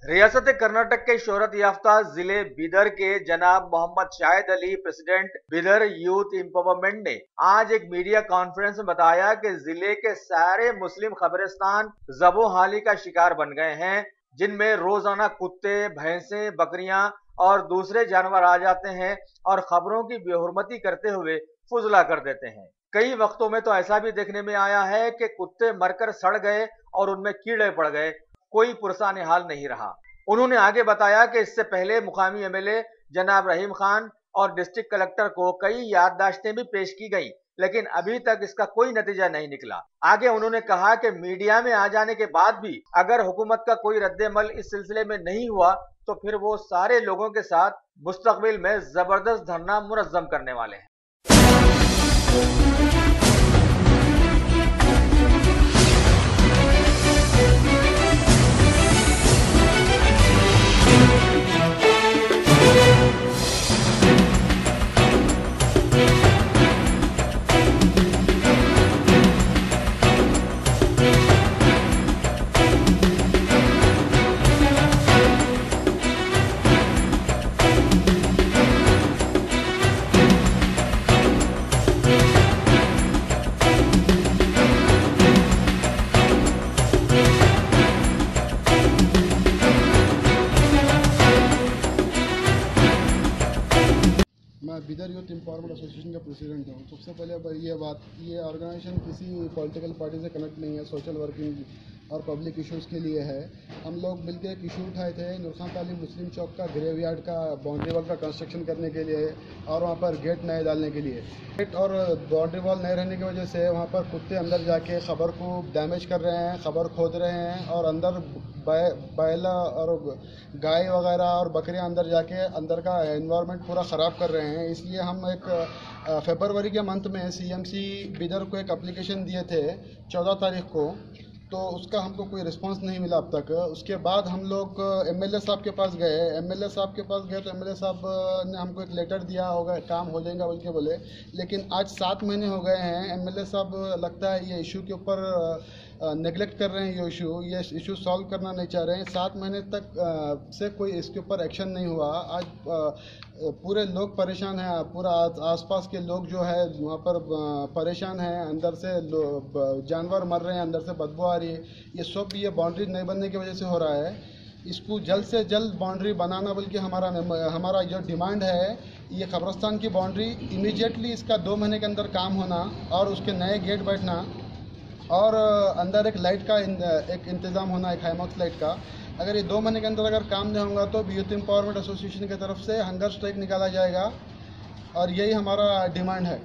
रियासत कर्नाटक के शोहरत याफ्ता जिले बीदर के जनाब Mohammed Shahid Ali, president Bidar youth empowerment ने आज एक मीडिया कॉन्फ्रेंस में बताया कि जिले के सारे मुस्लिम कब्रिस्तान ज़बोहाली का शिकार बन गए हैं, जिनमें रोजाना कुत्ते, भैंसें, बकरियां और दूसरे जानवर आ जाते हैं और खबरों की बेहुरमती करते हुए फुजला कर देते हैं। कई वक्तों में तो ऐसा भी देखने में आया है कि कुत्ते मरकर सड़ गए और उनमें कीड़े पड़ गए, कोई पुरसाने हाल नहीं रहा। उन्होंने आगे बताया कि इससे पहले मुकामी एमएलए जनाब रहीम खान और डिस्ट्रिक्ट कलेक्टर को कई याददाश्तें भी पेश की गई, लेकिन अभी तक इसका कोई नतीजा नहीं निकला। आगे उन्होंने कहा कि मीडिया में आ जाने के बाद भी अगर हुकूमत का कोई रद्देमल इस सिलसिले में नहीं हुआ तो फिर वो सारे लोगों के साथ मुस्तकबिल में जबरदस्त धरना मुनज़्ज़म करने वाले हैं। मैं बीदर यूथ एम्पावरमेंट एसोसिएशन का प्रेसिडेंट हूँ। सबसे पहले ये ऑर्गेनाइजेशन किसी पॉलिटिकल पार्टी से कनेक्ट नहीं है, सोशल वर्किंग और पब्लिक इश्यूज़ के लिए है। हम लोग मिलकर एक इशू उठाए थे नुकसान तालीम मुस्लिम चौक का ग्रेवयार्ड का बाउंड्री वॉल का कंस्ट्रक्शन करने के लिए और वहाँ पर गेट नए डालने के लिए। गेट और बाउंड्री वॉल नए रहने की वजह से वहाँ पर कुत्ते अंदर जाके खबर को डैमेज कर रहे हैं, खबर खोद रहे हैं और अंदर बैला और गाय वगैरह और बकरियां अंदर जाके अंदर का एनवायरनमेंट पूरा ख़राब कर रहे हैं। इसलिए हम एक फरवरी के मंथ में सीएमसी बीदर को एक एप्लीकेशन दिए थे 14 तारीख को, तो उसका हमको कोई रिस्पांस नहीं मिला अब तक। उसके बाद हम लोग एमएलए साहब के पास गए। एमएलए साहब के पास गए तो एमएलए साहब ने हमको एक लेटर दिया, होगा काम हो जाएगा बोल के बोले, लेकिन आज 7 महीने हो गए हैं। एमएलए साहब लगता है ये इशू के ऊपर नेगलेक्ट कर रहे हैं, ये इशू सॉल्व करना नहीं चाह रहे हैं। 7 महीने तक से कोई इसके ऊपर एक्शन नहीं हुआ। आज पूरे लोग परेशान हैं, पूरा आसपास के लोग जो है वहाँ पर परेशान हैं। अंदर से जानवर मर रहे हैं, अंदर से बदबू आ रही है। ये सब ये बाउंड्री नहीं बनने की वजह से हो रहा है। इसको जल्द से जल्द बाउंड्री बनाना बल्कि हमारा जो डिमांड है, ये कब्रिस्तान की बाउंड्री इमीडिएटली इसका 2 महीने के अंदर काम होना और उसके नए गेट बैठना और अंदर एक लाइट का एक इंतज़ाम होना, एक हाईमॉक्स लाइट का। अगर ये 2 महीने के अंदर अगर काम नहीं होगा तो यूथ एम्पावरमेंट एसोसिएशन की तरफ से हंगर स्ट्राइक निकाला जाएगा और यही हमारा डिमांड है।